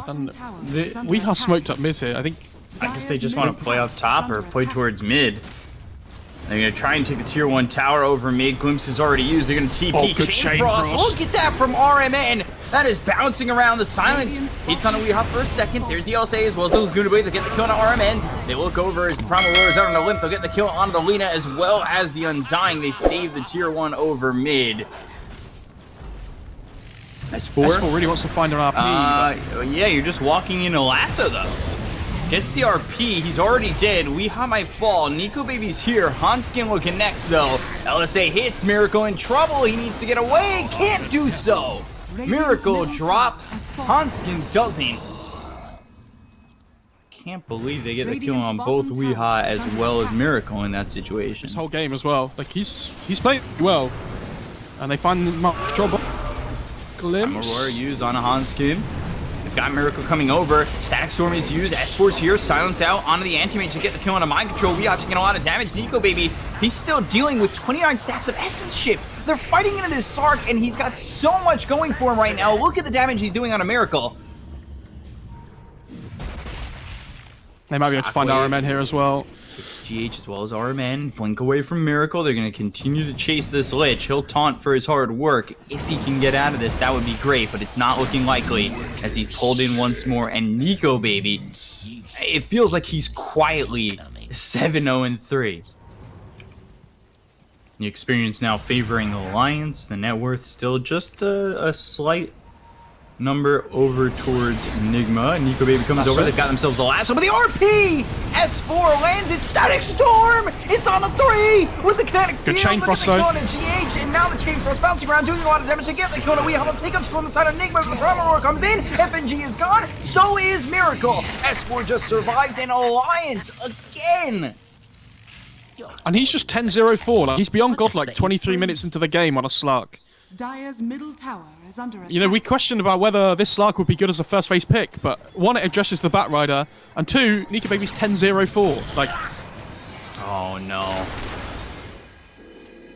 And we have smoked up mid here. I guess they just want to play up top or play towards mid. They're going to try and take the tier 1 tower over mid. Glimpse is already used. They're going to TP. Good Chain Frost. Look at that from RMN. That is bouncing around. The silence hits on a Weehawk for a second. There's the LSA as well as the Laguna Blade. They'll get the kill on RMN. They look over as the Primal Warriors out on the limp. They'll get the kill on the Lina as well as the Undying. They save the tier 1 over mid. S4 really wants to find an RP. Yeah, you're just walking in a lasso though. Gets the RP, he's already dead. Weeha might fall. Nico Baby's here. Hanskin looking next though. LSA hits. Miracle in trouble. He needs to get away. Can't do so. Miracle drops. Hanskin doesn't. Can't believe they get the kill on both Weeha as well as Miracle in that situation. This whole game as well. Like he's playing well. And they find much trouble. Glimpse. Aurora used on a Hanskin. They've got Miracle coming over. Static Storm is used. S4's here. Silence out onto the Anti-Mage to get the kill on a Mind Control. We are taking a lot of damage. Nico Baby, he's still dealing with 29 stacks of Essence Shift. They're fighting into this Sark, and he's got so much going for him right now. Look at the damage he's doing on a Miracle. They might be able to find RMN here as well. It's GH as well as RMN. Blink away from Miracle. They're going to continue to chase this Lich. He'll taunt for his hard work. If he can get out of this, that would be great, but it's not looking likely as he's pulled in once more. And Nico Baby, it feels like he's quietly 7-0-3. The experience now favoring the Alliance. The net worth still just a slight number over towards NIGMA. Nico Baby comes over. They've got themselves the lasso, but the RP! S4 lands it. Static Storm! It's on a 3 with the kinetic field. Good Chain Frost though. GH, and now the Chain Frost bouncing around, doing a lot of damage. They get the kill. We have a take up from the side of NIGMA. The Primal Roar comes in. FNG is gone. So is Miracle. S4 just survives an Alliance again. And he's just 10-0-4. Like, he's beyond godlike 23 minutes into the game on a Slark. Dire's middle tower is under attack. You know, we questioned about whether this Slark would be good as a first phase pick, but one, it addresses the Batrider, and two, Nico Baby's 10-0-4. Like, oh no.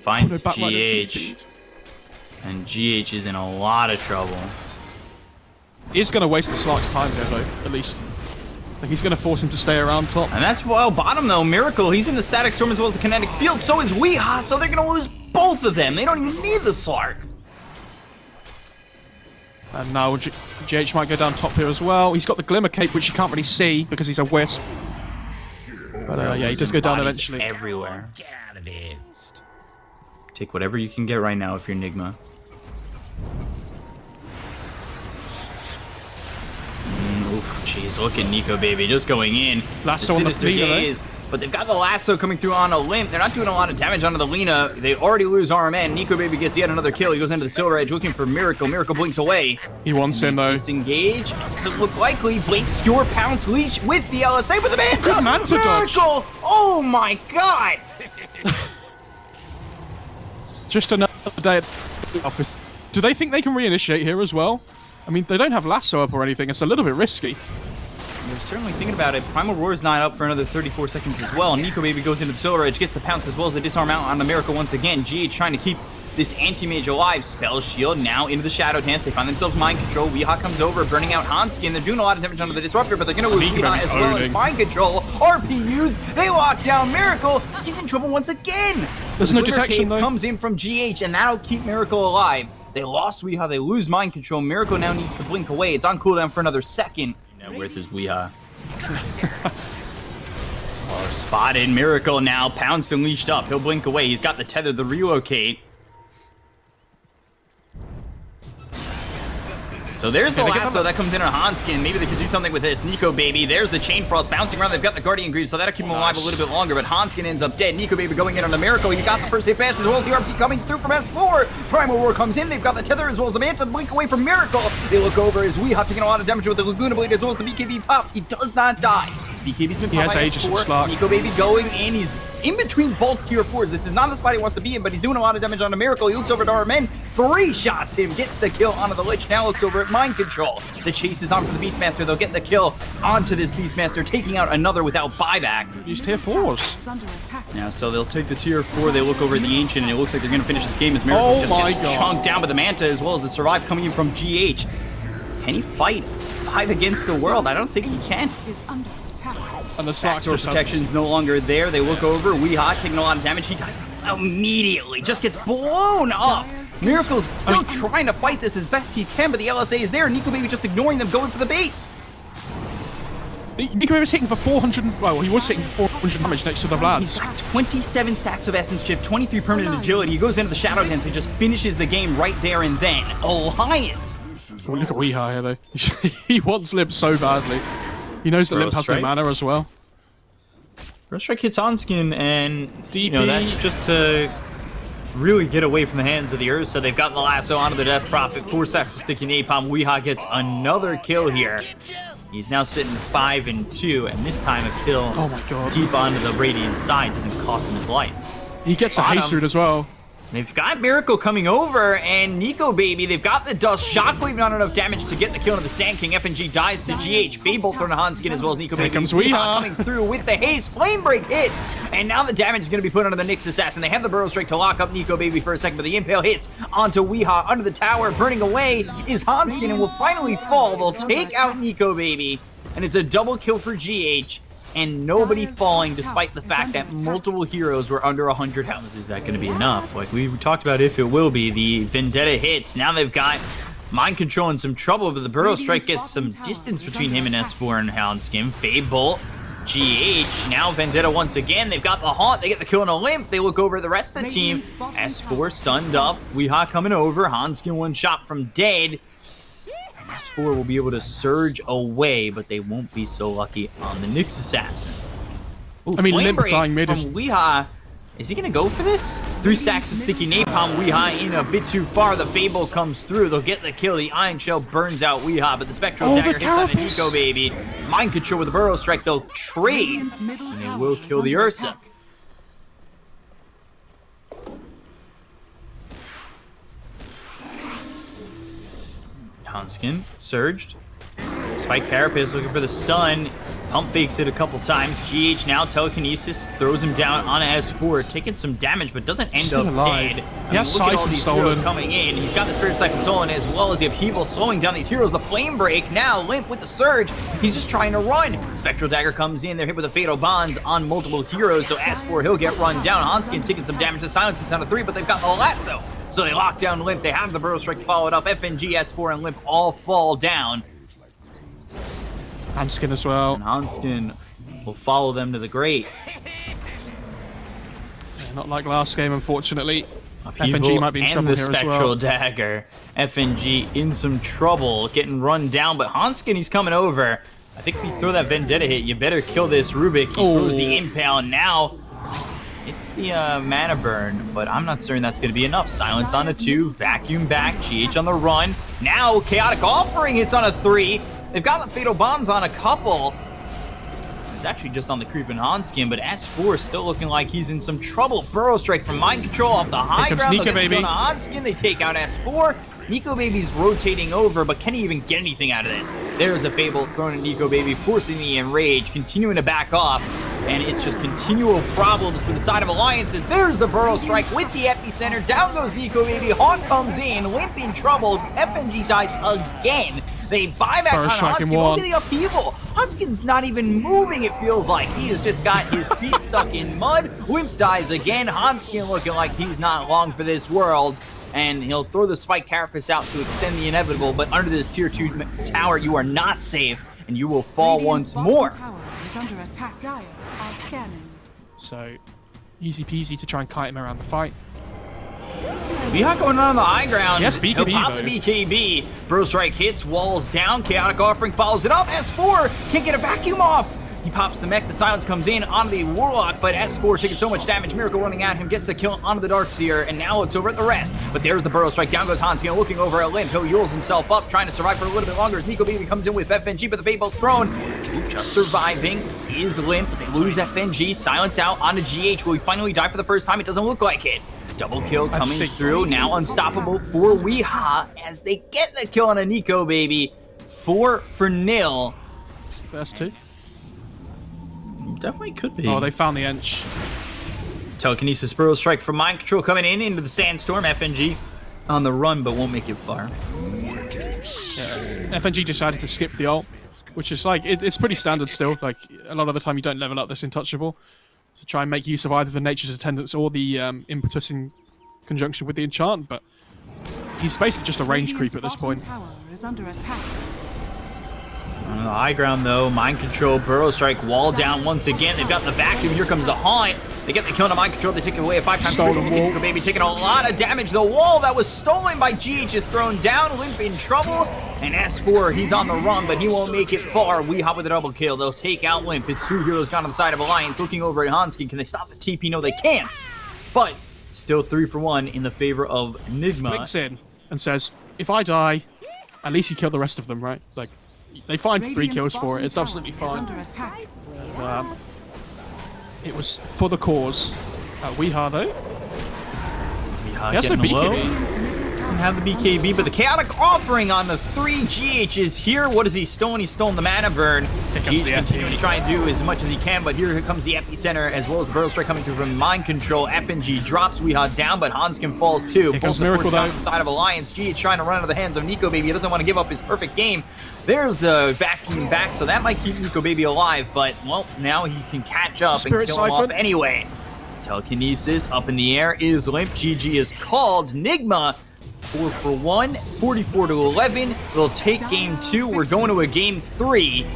Finds GH. And GH is in a lot of trouble. He's going to waste the Slark's time here, though, at least. Like, he's going to force him to stay around top. And that's, well, bottom, though. Miracle, he's in the Static Storm as well as the Kinetic Field. So is Weeha, so they're going to lose both of them. They don't even need the Slark. And now GH might go down top here as well. He's got the Glimmer Cape, which you can't really see because he's a Wisp. But yeah, he does go down eventually. Everywhere. Get out of it. Take whatever you can get right now if you're NIGMA. Oof, jeez, look at Nico Baby just going in. Lasso on the Lina, but they've got the lasso coming through on a limp. They're not doing a lot of damage onto the Lina. They already lose RMN. Nico Baby gets yet another kill. He goes into the Silver Edge looking for Miracle. Miracle blinks away. He wants him though. Disengage. Doesn't look likely. Blink, Skewer, Pounce, Leech with the LSA with the Manta. Good Manta dodge. Miracle! Oh my god! Just another day at the office. Do they think they can reinitiate here as well? I mean, they don't have lasso up or anything. It's a little bit risky. They're certainly thinking about it. Primal Roar is not up for another 34 seconds as well. Nico Baby goes into the Silver Edge, gets the Pounce as well as the Disarm out on the Miracle once again. GH trying to keep this Anti-Mage alive. Spell Shield now into the Shadow Dance. They find themselves Mind Control. Weeha comes over, burning out Hanskin. They're doing a lot of damage onto the Disruptor, but they're going to lose Weeha as well as Mind Control. RP used. They lock down Miracle. He's in trouble once again. There's no detection though. Comes in from GH, and that'll keep Miracle alive. They lost Weeha. They lose Mind Control. Miracle now needs to blink away. It's on cooldown for another second. Net worth is Weeha. Oh, spotted Miracle now. Pounced and leashed up. He'll blink away. He's got the tether, the relocate. So there's the lasso that comes in on Hanskin. Maybe they could do something with this. Nico Baby, there's the Chain Frost bouncing around. They've got the Guardian Greaves, so that'll keep him alive a little bit longer, but Hanskin ends up dead. Nico Baby going in on a Miracle. He got the first hit fast as well as the RP coming through from S4. Primal Roar comes in. They've got the tether as well as the Manta. Blink away from Miracle. They look over as Weeha taking a lot of damage with the Laguna Blade as well as the BKB pop. He does not die. BKB's been popped by S4. Nico Baby going in. He's in between both tier 4s. This is not the spot he wants to be in, but he's doing a lot of damage on a Miracle. He looks over at RMN. 3 shots him. Gets the kill onto the Lich. Now looks over at Mind Control. The chase is on for the Beastmaster. They'll get the kill onto this Beastmaster, taking out another without buyback. These tier 4s. Yeah, so they'll take the tier 4. They look over at the Ancient, and it looks like they're going to finish this game as Miracle just gets chunked down by the Manta as well as the Survive coming in from GH. Can he fight 5 against the world. I don't think he can. Is under attack. And the Slack's Backdoor protection's no longer there. They look over. Weehaw taking a lot of damage. He dies immediately. Just gets blown up. Miracle's still trying to fight this as best he can, but the LSA is there. Nico Baby just ignoring them, going for the base. Nico was hitting for 400. Well, he was hitting 400 damage next to the Vlads. He's got 27 stacks of Essence Shift, 23 permanent agility. He goes into the Shadow Dance and just finishes the game right there and then. Alliance. Oh, look at Weehaw here, though. He wants Limp so badly. He knows that Limp has no mana as well. Strike hits Onskin, and you know, that's just to really get away from the hands of the Ursa. They've gotten the lasso onto the Death Prophet. 4 stacks of sticky napalm. Weehaw gets another kill here. He's now sitting 5-2, and this time a kill deep onto the Radiant side doesn't cost him his life. He gets a haste root as well. They've got Miracle coming over, and Nico Baby, they've got the Dust. Shockwave not enough damage to get the kill into the Sand King. FNG dies to GH. Fable thrown to Hanskin as well as Nico Baby. Here comes Weehaw coming through with the haste. Flame Break hits, and now the damage is going to be put onto the Nyx Assassin. They have the Burrow Strike to lock up Nico Baby for a second, but the Impale hits onto Weehaw under the tower. Burning away is Hanskin and will finally fall. They'll take out Nico Baby, and it's a double kill for GH. And nobody falling despite the fact that multiple heroes were under 100 health. Is that going to be enough? Like we talked about, if it will be. The Vendetta hits. Now they've got Mind Control in some trouble, but the Burrow Strike gets some distance between him and S4 and Houndskin. Fade Bolt, GH, now Vendetta once again. They've got the Haunt. They get the kill on a Limp. They look over at the rest of the team. S4 stunned up. Weehaw coming over. Hanskin one shot from dead. S4 will be able to surge away, but they won't be so lucky on the Nyx Assassin. Ooh, I mean, Flame Limp Break dying mid from is... Weehaw. Is he going to go for this? 3 stacks of sticky napalm. Weehaw in a bit too far. The Fable comes through. They'll get the kill. The Iron Shell burns out Weehaw, but the Spectral Dagger hits on the Nico Baby. Mind Control with the Burrow Strike. They'll trade, and they will kill the Ursa. Hanskin surged. Spike Carapace looking for the stun. Pump fakes it a couple times. GH now telekinesis throws him down on S4, taking some damage, but doesn't end up dead. He has look at all Siphon these heroes stolen. coming in. He's got the Spirit Siphon stolen as well as the Upheaval slowing down these heroes. The Flame Break now Limp with the Surge. He's just trying to run. Spectral Dagger comes in. They're hit with the Fatal Bonds on multiple heroes, so S4 he'll get run down. Hanskin taking some damage to silence. It's down to 3, but they've got the lasso. So they lock down Limp. They have the Burrow Strike to follow it up. FNG, S4, and Limp all fall down. Hanskin as well. And Hanskin will follow them to the grave. Yeah, not like last game, unfortunately. Upheaval FNG might be in trouble and the here as Spectral well. Dagger. FNG in some trouble, getting run down, but Hanskin, he's coming over. I think if you throw that Vendetta hit, you better kill this Rubik. He throws the Impale, and now it's the mana burn, but I'm not certain that's going to be enough. Silence on a 2, Vacuum back, GH on the run. Now Chaotic Offering hits on a 3. They've got the Fatal Bombs on a couple. It's actually just on the creeping Hanskin, but S4 is still looking like he's in some trouble. Burrow Strike from Mind Control off the high ground. Nico Baby. On Hanskin, they take out S4. Nico Baby's rotating over, but can he even get anything out of this? There's the Fable thrown at Nico Baby, forcing the Enrage, continuing to back off, and it's just continual problems for the side of Alliances. There's the Burrow Strike with the Epicenter. Down goes Nico Baby. Haunt comes in, Limp in trouble. FNG dies again. They buy back on Hanskin. Look at the Upheaval. Hanskin's not even moving, it feels like. He has just got his feet stuck in mud. Limp dies again. Hanskin looking like he's not long for this world. And he'll throw the Spike Carapace out to extend the inevitable, but under this tier 2 tower, you are not safe, and you will fall once more. Tower is under attack. Dire are scanning. So, easy peasy to try and kite him around the fight. Weehaw going on the high ground. Yes, BKB, He'll pop the BKB. Burrow Strike hits, walls down. Chaotic Offering follows it up. S4 can't get a vacuum off. He pops the mech. The silence comes in onto the Warlock, but S4 taking so much damage. Miracle running at him, gets the kill onto the Darkseer, and now it's over at the rest. But there's the Burrow Strike. Down goes Hanskin, looking over at Limp. He'll heals himself up, trying to survive for a little bit longer as Nico Baby comes in with FNG, but the Fate Bolt's thrown. Just surviving is Limp. They lose FNG. Silence out onto GH. Will he finally die for the first time? It doesn't look like it. Double kill coming through. Now unstoppable for Weehaw as they get the kill on a Nico Baby. 4-0. First 2. Definitely could be. Oh, they found the Ench. Telekinesis Burrow Strike from Mind Control coming in into the Sandstorm. FNG on the run, but won't make it far. Yeah. FNG decided to skip the ult, which is like, it's pretty standard still. Like, a lot of the time you don't level up this Untouchable. To try and make use of either the Nature's Attendance or the Impetus in conjunction with the enchant, but he's basically just a range creep at this point. Tower is under attack. On the high ground though, Mind Control, Burrow Strike, wall down once again. They've got the vacuum. Here comes the Haunt. They get the kill on Mind Control. They take it away 5 times. Stolen wall. Nico Baby taking a lot of damage. The wall that was stolen by GH is thrown down. Limp in trouble. And S4, he's on the run, but he won't make it far. We hop with a double kill. They'll take out Limp. It's 2 heroes down on the side of Alliance. Looking over at Hanskin. Can they stop the TP? No, they can't. But still 3 for 1 in the favor of NIGMA. Clicks in and says, if I die, at least you kill the rest of them, right? Like, they find 3 kills for it. It's absolutely fine. Under attack. It was for the cause. Weeha, though. Weeha He has no getting low. BKB. Doesn't have the BKB, but the chaotic offering on the 3 GHs here. What has he stolen? He's stolen the mana burn. GH continuing to try and do as much as he can, but here comes the epicenter as well as the Burrow Strike coming through from Mind Control. FNG drops Weeha down, but Hanskin falls too. Here comes Miracle, though. On the side of Alliance. GH trying to run out of the hands of Nico Baby. He doesn't want to give up his perfect game. There's the vacuum back, so that might keep Nico Baby alive, but, well, now he can catch up Spirit and kill him off Siphon. anyway. Telekinesis up in the air is Limp. GG is called. NIGMA 4 for 1, 44 to 11. We'll take game 2. We're going to a game 3. Wow.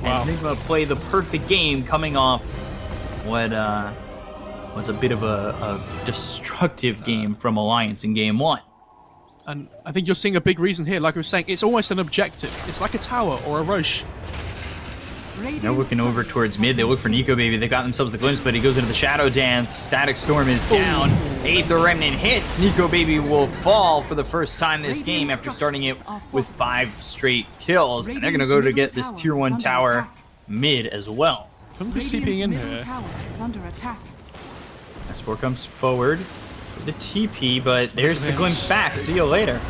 As NIGMA play the perfect game coming off what was a bit of a destructive game from Alliance in game 1. And I think you're seeing a big reason here. Like I was saying, it's almost an objective. It's like a tower or a Roche. They're looking over towards mid. They look for Nico Baby. They've got themselves the glimpse, but he goes into the Shadow Dance. Static Storm is down. Aether Remnant hits. Nico Baby will fall for the first time this game after starting it with 5 straight kills. And they're going to go to get this tier 1 tower mid as well. I'm just TPing in here. Tower is under attack. S4 comes forward with the TP, but there's the glimpse back. See you later.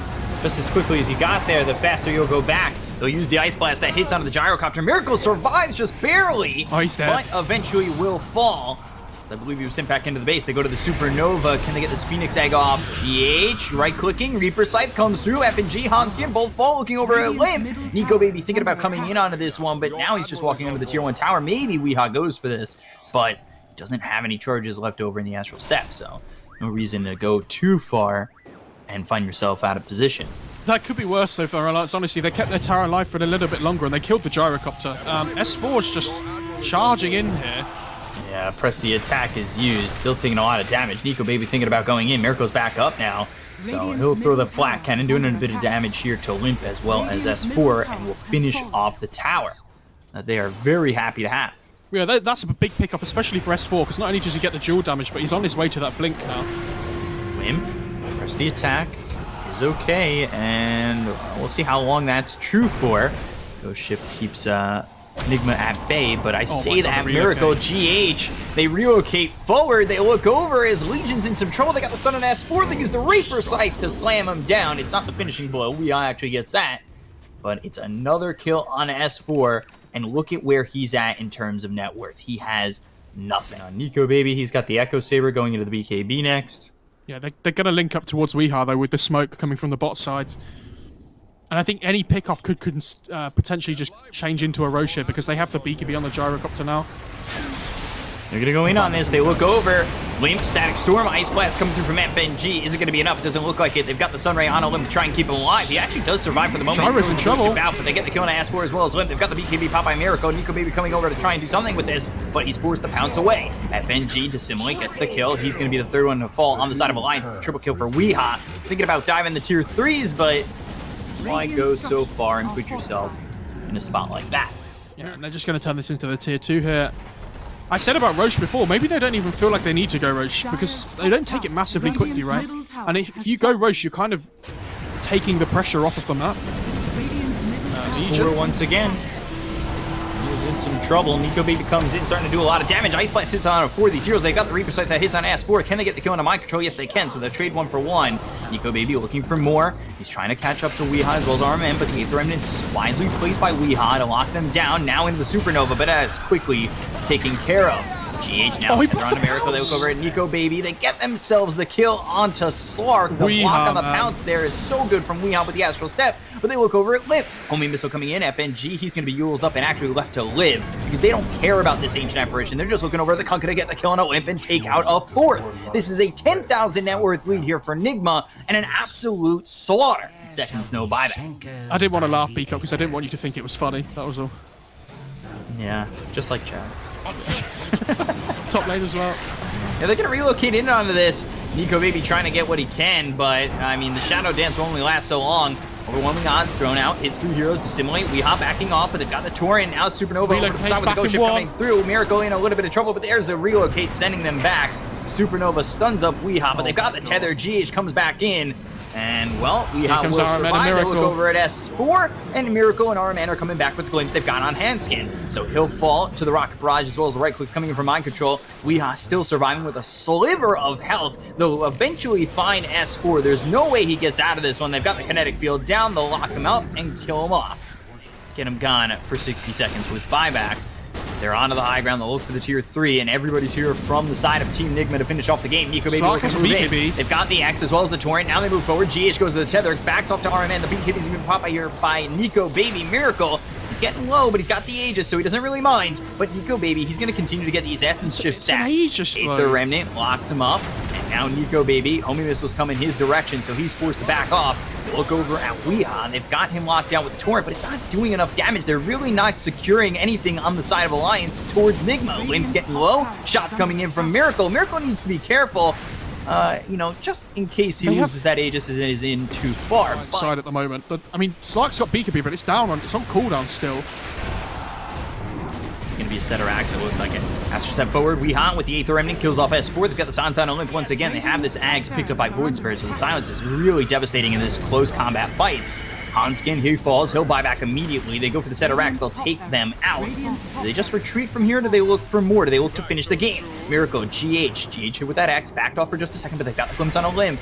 Just as quickly as you got there, the faster you'll go back. They'll use the Ice Blast that hits onto the Gyrocopter. Miracle survives just barely, Oh, he's dead. but eventually will fall. So I believe he was sent back into the base. They go to the Supernova. Can they get this Phoenix Egg off? GH, right-clicking. Reaper Scythe comes through. FNG, Hanskin, both fall, looking over at Limp. Nico Baby thinking about coming in onto this one, but now he's just walking under the tier 1 tower. Maybe Weeha goes for this, but doesn't have any charges left over in the Astral Step, so no reason to go too far and find yourself out of position. That could be worse though for Alliance. Honestly, they kept their tower alive for a little bit longer and they killed the Gyrocopter. S4 is just charging in here. Yeah, press the attack is used. Still taking a lot of damage. Nico Baby thinking about going in. Miracle's back up now. So he'll throw the flat cannon, doing a bit of damage here to Limp as well as S4, and will finish off the tower that they are very happy to have. Yeah, that's a big pick-off, especially for S4, because not only does he get the dual damage, but he's on his way to that blink now. Limp, press the attack, is okay, and we'll see how long that's true for. Ghost Ship keeps NIGMA at bay, but I say that Miracle GH, they relocate forward, they look over as Legion's in some trouble. They got the Sun on S4, they use the Reaper Scythe to slam him down. It's not the finishing blow, Weeha actually gets that, but it's another kill on S4, and look at where he's at in terms of net worth. He has nothing. On Nico Baby, he's got the Echo Saber going into the BKB next. Yeah, they're going to link up towards Weeha, though, with the smoke coming from the bot side. And I think any pick-off could potentially just change into a Roche here, because they have the BKB on the Gyrocopter now. They're going to go in on this. They look over. Limp, Static Storm, Ice Blast coming through from FNG. Is it going to be enough? It doesn't look like it. They've got the Sunray on Limp to try and keep him alive. He actually does survive for the moment. Gyro's in trouble. Out, but they get the kill on S4 as well as Limp. They've got the BKB pop by Miracle. Nico Baby coming over to try and do something with this, but he's forced to pounce away. FNG, Dissimulate, gets the kill. He's going to be the third one to fall on the side of Alliance. It's a triple kill for Weeha. Thinking about diving the tier 3s, but why go so far and put yourself in a spot like that? Yeah, and they're just going to turn this into the tier 2 here. I said about Roche before, maybe they don't even feel like they need to go Roche, because they don't take it massively quickly, right? And if you go Roche, you're kind of taking the pressure off of the map. Legion once again. He is in some trouble. Nico Baby comes in, starting to do a lot of damage. Ice Blast sits on 4 of these heroes. They got the Reaper Sight that hits on S4. Can they get the kill on a Mind Control? Yes, they can. So they'll trade 1 for 1. Nico Baby looking for more. He's trying to catch up to Weeha as well as RMN, but the Aether Remnant's wisely placed by Weeha to lock them down. Now into the Supernova, but as quickly taken care of. GH now, they're on Miracle, they look over at Nico Baby, they get themselves the kill onto Slark. The block on the pounce there is so good from Weehaw with the Astral Step, but they look over at Liv. Homing Missile coming in, FNG, he's going to be Yuled up and actually left to live, because they don't care about this Ancient Apparition, they're just looking over at the Kunkka to get the kill on a Limp and take out a 4th. This is a 10,000 net worth lead here for NIGMA, and an absolute slaughter. Seconds no buyback. I didn't want to laugh, Peacock, because I didn't want you to think it was funny, that was all. Yeah, just like Chad. Top lane as well. Yeah, they're going to relocate in onto this. Nico Baby trying to get what he can, but, I mean, the Shadow Dance will only last so long. Overwhelming odds thrown out. Hits through heroes, dissimulate. Weehaw backing off, but they've got the Torrent out. Supernova over the side with the Ghost Ship coming through. Miracle in a little bit of trouble, but there's the relocate, sending them back. Supernova stuns up Weehaw, but they've got the tether. GH comes back in. And, well, Weehaw will survive. They look over at S4, and Miracle and RMN are coming back with the glimpse they've got on Handskin. So he'll fall to the Rocket Barrage, as well as the right clicks coming in from Mind Control. Weehaw still surviving with a sliver of health. They'll eventually find S4. There's no way he gets out of this one. They've got the kinetic field down. They'll lock him up and kill him off. Get him gone for 60 seconds with buyback. They're onto the high ground. They'll look for the tier 3, and everybody's here from the side of Team NIGMA to finish off the game. Nico Baby looking to move in. They've got the X as well as the Torrent. Now they move forward. GH goes to the tether, backs off to RMN. The BKB's been popped by here by Nico Baby. Miracle, he's getting low, but he's got the Aegis, so he doesn't really mind. But Nico Baby, he's going to continue to get these Essence Shift stacks. Aether Remnant locks him up, and now Nico Baby, homing missiles come in his direction, so he's forced to back off. Look over at Weehaw. They've got him locked down with the Torrent, but it's not doing enough damage. They're really not securing anything on the side of Alliance towards NIGMA. Limb's getting low. Shots coming in from Miracle. Miracle needs to be careful, you know, just in case he loses that Aegis and is in too far. Side at the moment. I mean, Slark's got BKB, but it's on cooldown still. It's going to be a setter axe, it looks like it. Astro Step forward, Weehaw with the Aether Remnant kills off S4. They've got the Sansan Olymp once again. They have this Axe picked up by Void Spirit, so the silence is really devastating in this close combat fights. Hanskin, he falls, he'll buy back immediately. They go for the setter axe, they'll take them out. Do they just retreat from here, or do they look for more? Do they look to finish the game? Miracle, GH here with that X, backed off for just a second, but they've got the glimpse on a limb.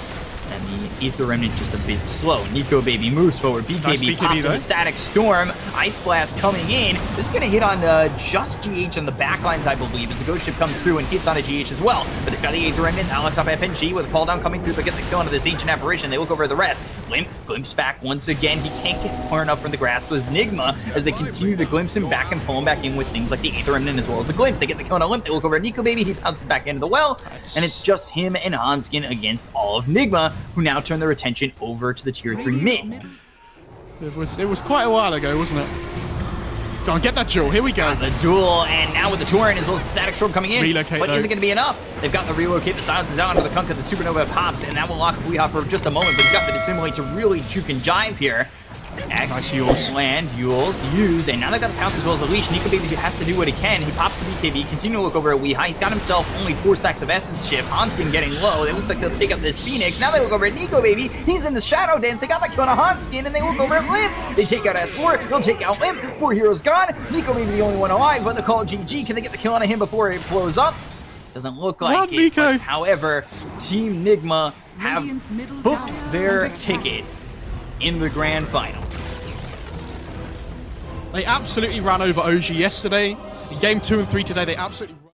And the Aether Remnant just a bit slow. Nico Baby moves forward. BKB popped in the Static Storm. Ice Blast coming in. This is going to hit on just GH on the backlines, I believe, as the Ghost Ship comes through and hits on a GH as well. But they've got the Aether Remnant. Alex up FNG with a call down coming through. They get the kill onto this Ancient Apparition. They look over at the rest. Limp glimpse back once again. He can't get far enough from the grasp with NIGMA as they continue to glimpse him back and pull him back in with things like the Aether Remnant as well as the glimpse. They get the kill on a Limp. They look over at Nico Baby. He bounces back into the well. And it's just him and Hanskin against all of NIGMA, who now turn their attention over to the tier 3 mid. It was quite a while ago, wasn't it? Go on, get that duel. Here we go. The duel, and now with the Torrent as well as the Static Storm coming in. Relocate, but isn't going to be enough. They've got the relocate. The silence is out onto the Kunkka. The Supernova pops, and that will lock Weehaw for just a moment. But he's got the dissimulate to really juke and jive here. X, nice land, Yules used, and now they've got the pounce as well as the leash. Nico Baby has to do what he can. He pops the BKB, continue to look over at Weehaw. He's got himself only 4 stacks of Essence Shift. Hanskin getting low. It looks like they'll take up this Phoenix. Now they look over at Nico Baby. He's in the Shadow Dance. They got the kill on a Hanskin, and they look over at Limp. They take out S4. They'll take out Limp. 4 heroes gone. Nico Baby the only one alive, but they call it GG. Can they get the kill on him before it blows up? Doesn't look like it. But, however, Team NIGMA have booked their ticket in the grand finals. They absolutely ran over OG yesterday. In game 2 and 3 today, they absolutely